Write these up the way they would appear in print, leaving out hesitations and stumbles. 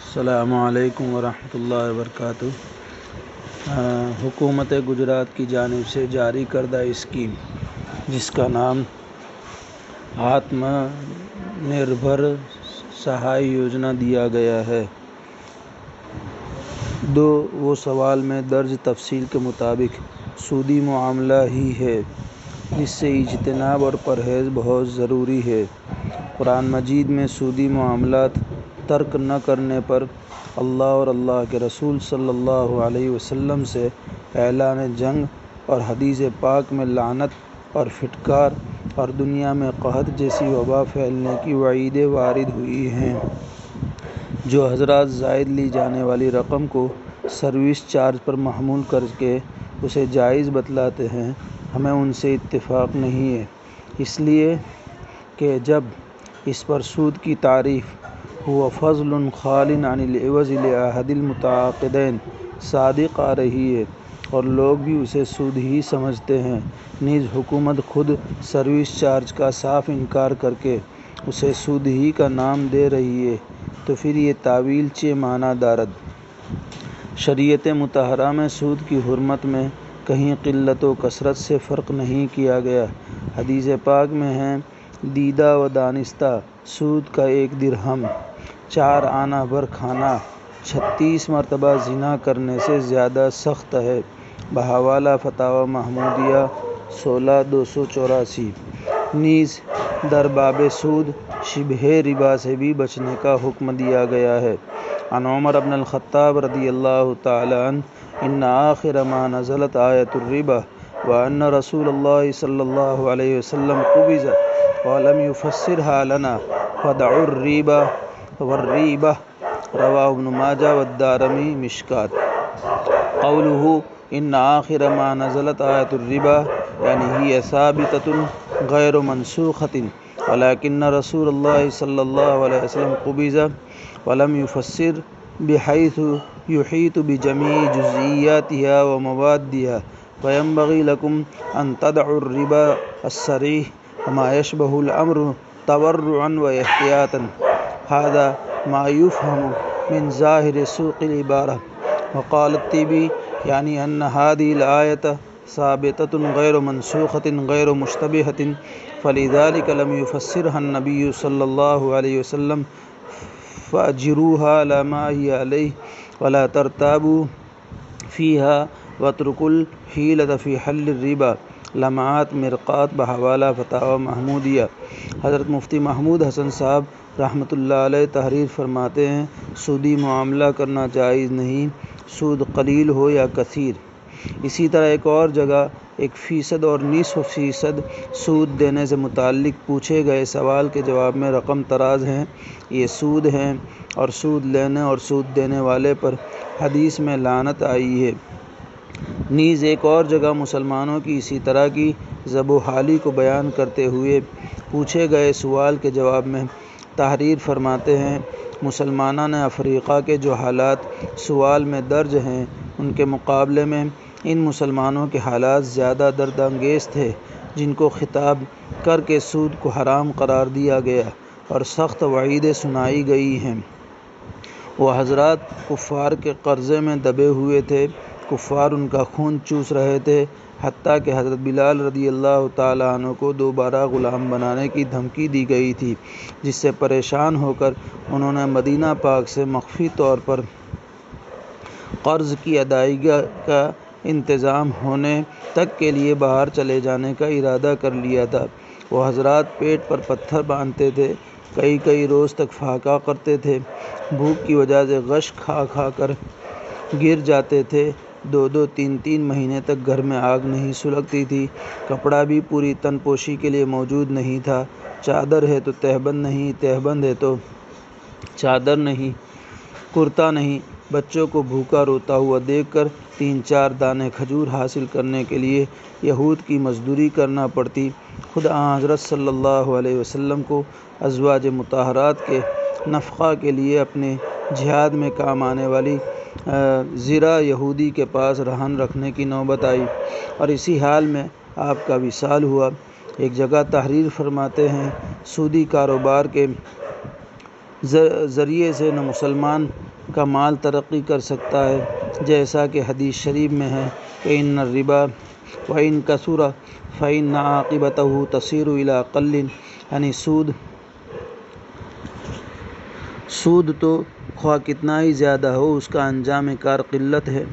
السلام علیکم ورحمۃ اللہ وبرکاتہ۔ حکومت گجرات کی جانب سے جاری کردہ اسکیم جس کا نام آتم نربھر سہائے یوجنا دیا گیا ہے، وہ سوال میں درج تفصیل کے مطابق سودی معاملہ ہی ہے، جس سے اجتناب اور پرہیز بہت ضروری ہے۔ قرآن مجید میں سودی معاملات ترک نہ کرنے پر اللہ اور اللہ کے رسول صلی اللہ علیہ وسلم سے اعلان جنگ اور حدیث پاک میں لعنت اور پھٹکار اور دنیا میں قحط جیسی وبا پھیلنے کی وعیدیں وارد ہوئی ہیں۔ جو حضرات زائد لی جانے والی رقم کو سروس چارج پر محمول کر کے اسے جائز بتلاتے ہیں، ہمیں ان سے اتفاق نہیں ہے، اس لیے کہ جب اس پر سود کی تعریف هو فضل خال عن العوض لأحد المتعاقدین صادق آ رہی ہے اور لوگ بھی اسے سود ہی سمجھتے ہیں، نیز حکومت خود سروس چارج کا صاف انکار کر کے اسے سود ہی کا نام دے رہی ہے، تو پھر یہ تاویل چہ معنی دارد۔ شریعت مطہرہ میں سود کی حرمت میں کہیں قلت و کثرت سے فرق نہیں کیا گیا۔ حدیث پاک میں ہے، دیدہ و دانستہ سود کا 1 درہم 4 آنا بھر کھانا 36 مرتبہ زنا کرنے سے زیادہ سخت ہے۔ بحوالہ فتاوی محمودیہ 16/284۔ نیز در باب سود شبہ ربا سے بھی بچنے کا حکم دیا گیا ہے۔ عن عمر بن الخطاب رضی اللہ تعالی عنہ ان آخر ما نزلت آیۃ الربا وان رسول اللہ صلی اللہ علیہ وسلم قبض ولم يفسرها لنا فدعوا الربا والریبہ رواہ ابن ماجہ والدارمی مشکات۔ قوله ان آخر ما نزلت آیۃ الربا یعنی ہی ثابتۃ غیر منسوخۃ ولکن رسول اللہ صلی اللہ علیہ وسلم قبض ولم يفسر بحیث یحیط بجمیع جزئیاتها وموادها فینبغی لکم ان تدعوا الربا الصریح وما یشبہ الامر تورعا واحتیاطا۔ هذا ما يفهم من ظاہر سوق العبارہ۔ وقال الطبی یعنی ان هذه الآیۃ ثابتۃ غیر منسوخۃ غیر مشتبہۃ فلذلك لم يفسرها النبی صلی اللہ علیہ وسلم فاجروها على ما هي علیہ ولا ترتابوا فيها واتركوا الحیلۃ في حل الربا۔ لمعات مرقات بحوالہ فتاوی محمودیہ۔ حضرت مفتی محمود حسن صاحب رحمۃ اللہ علیہ تحریر فرماتے ہیں، سودی معاملہ کرنا جائز نہیں، سود قلیل ہو یا کثیر۔ اسی طرح ایک اور جگہ 1% اور نصف فیصد سود دینے سے متعلق پوچھے گئے سوال کے جواب میں رقم تراز ہیں، یہ سود ہیں اور سود لینے اور سود دینے والے پر حدیث میں لعنت آئی ہے۔ نیز ایک اور جگہ مسلمانوں کی اسی طرح کی ذب و حالی کو بیان کرتے ہوئے پوچھے گئے سوال کے جواب میں تحریر فرماتے ہیں، مسلمانان افریقہ کے جو حالات سوال میں درج ہیں ان کے مقابلے میں ان مسلمانوں کے حالات زیادہ درد انگیز تھے، جن کو خطاب کر کے سود کو حرام قرار دیا گیا اور سخت وعیدیں سنائی گئی ہیں۔ وہ حضرات کفار کے قرضے میں دبے ہوئے تھے، کفار ان کا خون چوس رہے تھے، حتیٰ کہ حضرت بلال رضی اللہ تعالی عنہ کو دوبارہ غلام بنانے کی دھمکی دی گئی تھی، جس سے پریشان ہو کر انہوں نے مدینہ پاک سے مخفی طور پر قرض کی ادائیگی کا انتظام ہونے تک کے لیے باہر چلے جانے کا ارادہ کر لیا تھا۔ وہ حضرات پیٹ پر پتھر باندھتے تھے، کئی روز تک پھاقہ کرتے تھے، بھوک کی وجہ سے غش کھا کھا کر گر جاتے تھے، 2 3 مہینے تک گھر میں آگ نہیں سلگتی تھی، کپڑا بھی پوری تن پوشی کے لیے موجود نہیں تھا، چادر ہے تو تہبند نہیں، تہبند ہے تو چادر نہیں، کرتا نہیں۔ بچوں کو بھوکا روتا ہوا دیکھ کر 3-4 دانے کھجور حاصل کرنے کے لیے یہود کی مزدوری کرنا پڑتی۔ خود آن حضرت صلی اللہ علیہ وسلم کو ازواج مطہرات کے نفقہ کے لیے اپنے جہاد میں کام آنے والی زرہ یہودی کے پاس رہن رکھنے کی نوبت آئی اور اسی حال میں آپ کا وصال ہوا۔ ایک جگہ تحریر فرماتے ہیں، سودی کاروبار کے ذریعے سے نہ مسلمان کا مال ترقی کر سکتا ہے، جیسا کہ حدیث شریف میں ہے کہ ان الربا وَإِن كَثُرَ فَإِنَّ عَاقِبَتَهُ تَصِيرُ إِلَىٰ قَلٍّ، یعنی سود تو خواہ کتنا ہی زیادہ ہو اس کا انجام کار قلت ہے،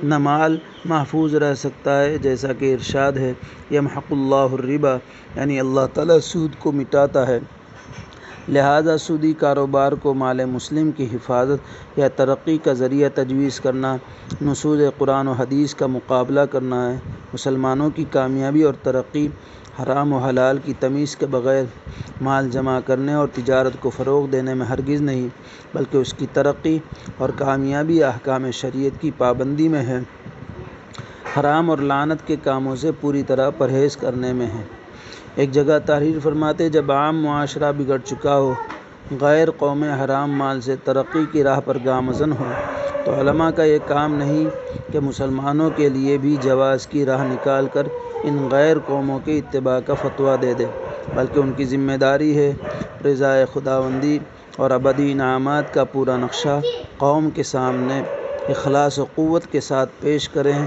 نہ مال محفوظ رہ سکتا ہے، جیسا کہ ارشاد ہے یمحق اللہ الربا، یعنی اللہ تعالیٰ سود کو مٹاتا ہے۔ لہذا سودی کاروبار کو مال مسلم کی حفاظت یا ترقی کا ذریعہ تجویز کرنا، نصوص قرآن و حدیث کا مقابلہ کرنا ہے۔ مسلمانوں کی کامیابی اور ترقی حرام و حلال کی تمیز کے بغیر مال جمع کرنے اور تجارت کو فروغ دینے میں ہرگز نہیں، بلکہ اس کی ترقی اور کامیابی احکام شریعت کی پابندی میں ہے، حرام اور لعنت کے کاموں سے پوری طرح پرہیز کرنے میں ہے۔ ایک جگہ تحریر فرماتے جب عام معاشرہ بگڑ چکا ہو، غیر قومیں حرام مال سے ترقی کی راہ پر گامزن ہو، تو علماء کا یہ کام نہیں کہ مسلمانوں کے لیے بھی جواز کی راہ نکال کر ان غیر قوموں کے اتباع کا فتویٰ دے دے، بلکہ ان کی ذمہ داری ہے رضائے خداوندی اور ابدی انعامات کا پورا نقشہ قوم کے سامنے اخلاص و قوت کے ساتھ پیش کریں،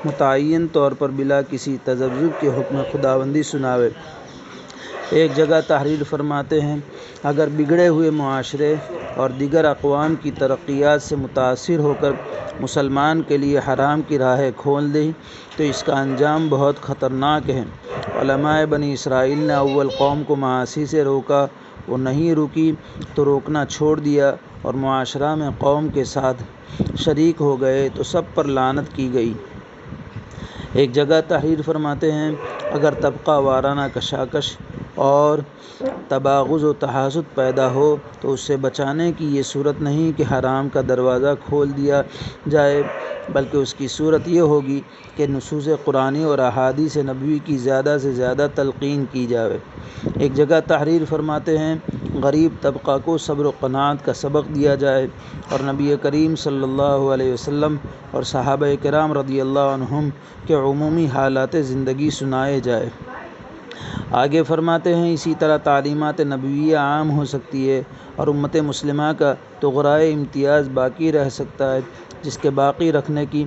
متعین طور پر بلا کسی تذبذب کے حکم خداوندی سناوے۔ ایک جگہ تحریر فرماتے ہیں اگر بگڑے ہوئے معاشرے اور دیگر اقوام کی ترقیات سے متاثر ہو کر مسلمان کے لیے حرام کی راہیں کھول دیں تو اس کا انجام بہت خطرناک ہے۔ علماء بنی اسرائیل نے اول قوم کو معاصی سے روکا، وہ نہیں رکی تو روکنا چھوڑ دیا اور معاشرہ میں قوم کے ساتھ شریک ہو گئے تو سب پر لعنت کی گئی۔ ایک جگہ تحریر فرماتے ہیں اگر طبقہ وارانہ کشاکش اور تباغض و تحاسد پیدا ہو تو اس سے بچانے کی یہ صورت نہیں کہ حرام کا دروازہ کھول دیا جائے، بلکہ اس کی صورت یہ ہوگی کہ نصوص قرآنی اور احادیث نبوی کی زیادہ سے زیادہ تلقین کی جائے۔ ایک جگہ تحریر فرماتے ہیں غریب طبقہ کو صبر و قناعت کا سبق دیا جائے اور نبی کریم صلی اللہ علیہ وسلم اور صحابہ کرام رضی اللہ عنہم کے عمومی حالات زندگی سنائے جائے۔ آگے فرماتے ہیں اسی طرح تعلیمات نبویہ عام ہو سکتی ہے اور امت مسلمہ کا طغرائے امتیاز باقی رہ سکتا ہے، جس کے باقی رکھنے کی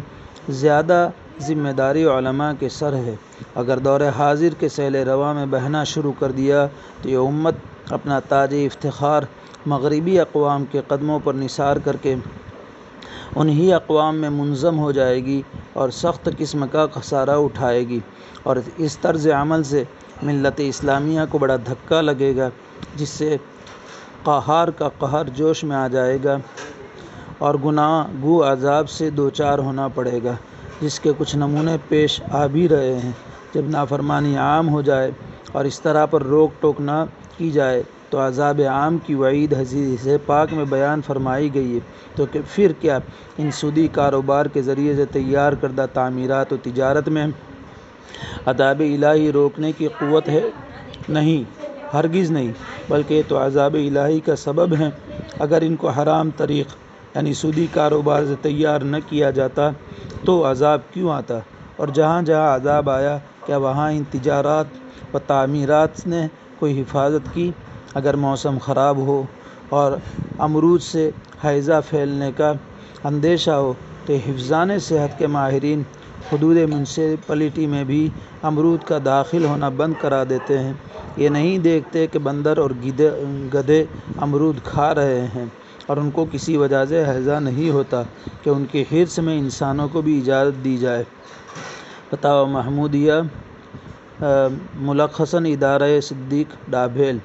زیادہ ذمہ داری علماء کے سر ہے۔ اگر دور حاضر کے سیل رواں میں بہنا شروع کر دیا تو یہ امت اپنا تاج افتخار مغربی اقوام کے قدموں پر نثار کر کے انہی اقوام میں منظم ہو جائے گی اور سخت قسم کا خسارہ اٹھائے گی، اور اس طرز عمل سے ملت اسلامیہ کو بڑا دھکا لگے گا، جس سے قہار کا قہر جوش میں آ جائے گا اور گناہ گو عذاب سے دوچار ہونا پڑے گا، جس کے کچھ نمونے پیش آ بھی رہے ہیں۔ جب نافرمانی عام ہو جائے اور اس طرح پر روک ٹوک نہ کی جائے تو عذاب عام کی وعید حدیث پاک میں بیان فرمائی گئی ہے، تو پھر کیا ان سودی کاروبار کے ذریعے سے تیار کردہ تعمیرات و تجارت میں عذاب الہی روکنے کی قوت ہے؟ نہیں، ہرگز نہیں، بلکہ یہ تو عذاب الہی کا سبب ہیں۔ اگر ان کو حرام طریق یعنی سودی کاروبار سے تیار نہ کیا جاتا تو عذاب کیوں آتا؟ اور جہاں جہاں عذاب آیا کیا وہاں ان تجارات و تعمیرات نے کوئی حفاظت کی؟ اگر موسم خراب ہو اور امرود سے ہیضہ پھیلنے کا اندیشہ ہو تو حفظان صحت کے ماہرین حدود میونسپلٹی میں بھی امرود کا داخل ہونا بند کرا دیتے ہیں۔ یہ نہیں دیکھتے کہ بندر اور گدھے امرود کھا رہے ہیں اور ان کو کسی وجہ سے ہیضہ نہیں ہوتا کہ ان کے حرص میں انسانوں کو بھی اجازت دی جائے۔ فتاوی محمودیہ ملخصاً ادارہ صدیق ڈابھیل۔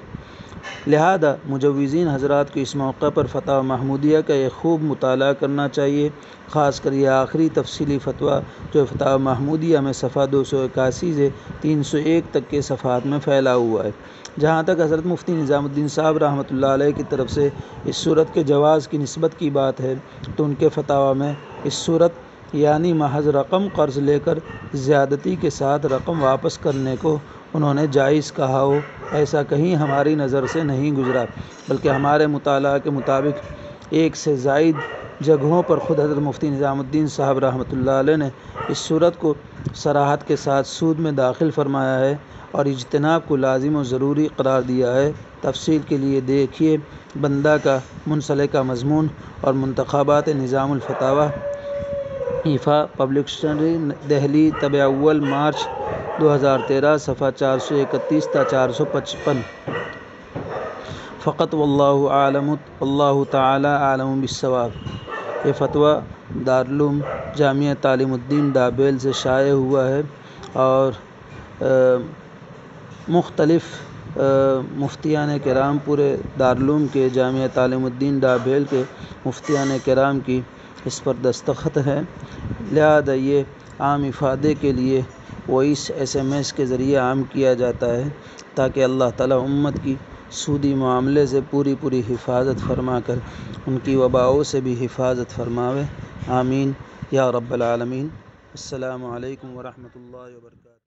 لہذا مجوزین حضرات کو اس موقع پر فتاوی محمودیہ کا ایک خوب مطالعہ کرنا چاہیے، خاص کر یہ آخری تفصیلی فتویٰ جو فتاوی محمودیہ میں صفحہ 281 سے 301 تک کے صفحات میں پھیلا ہوا ہے۔ جہاں تک حضرت مفتی نظام الدین صاحب رحمۃ اللہ علیہ کی طرف سے اس صورت کے جواز کی نسبت کی بات ہے تو ان کے فتاویٰ میں اس صورت یعنی محض رقم قرض لے کر زیادتی کے ساتھ رقم واپس کرنے کو انہوں نے جائز کہا ہو، ایسا کہیں ہماری نظر سے نہیں گزرا، بلکہ ہمارے مطالعہ کے مطابق ایک سے زائد جگہوں پر خود حضرت مفتی نظام الدین صاحب رحمۃ اللہ علیہ نے اس صورت کو صراحت کے ساتھ سود میں داخل فرمایا ہے اور اجتناب کو لازم و ضروری قرار دیا ہے۔ تفصیل کے لیے دیکھیے بندہ کا منسلکہ مضمون اور منتخبات نظام الفتاویٰ ایفا پبلک ڈکشنری دہلی طبع اول مارچ 2013 صفحہ 431 تا 455۔ فقط واللہ عالم، اللہ تعالی عالم بالصواب۔ یہ فتویٰ دارالعلوم جامعہ تعلیم الدین ڈابیل سے شائع ہوا ہے اور مختلف مفتیان کرام پورے دارالعلوم کے جامعہ تعلیم الدین ڈابیل کے مفتیان کرام کی اس پر دستخط ہے، لہذا یہ عام افادے کے لیے وائس SMS کے ذریعے عام کیا جاتا ہے تاکہ اللہ تعالیٰ امت کی سودی معاملے سے پوری حفاظت فرما کر ان کی وباؤں سے بھی حفاظت فرماوے، آمین یا رب العالمین۔ السلام علیکم ورحمۃ اللہ وبرکاتہ۔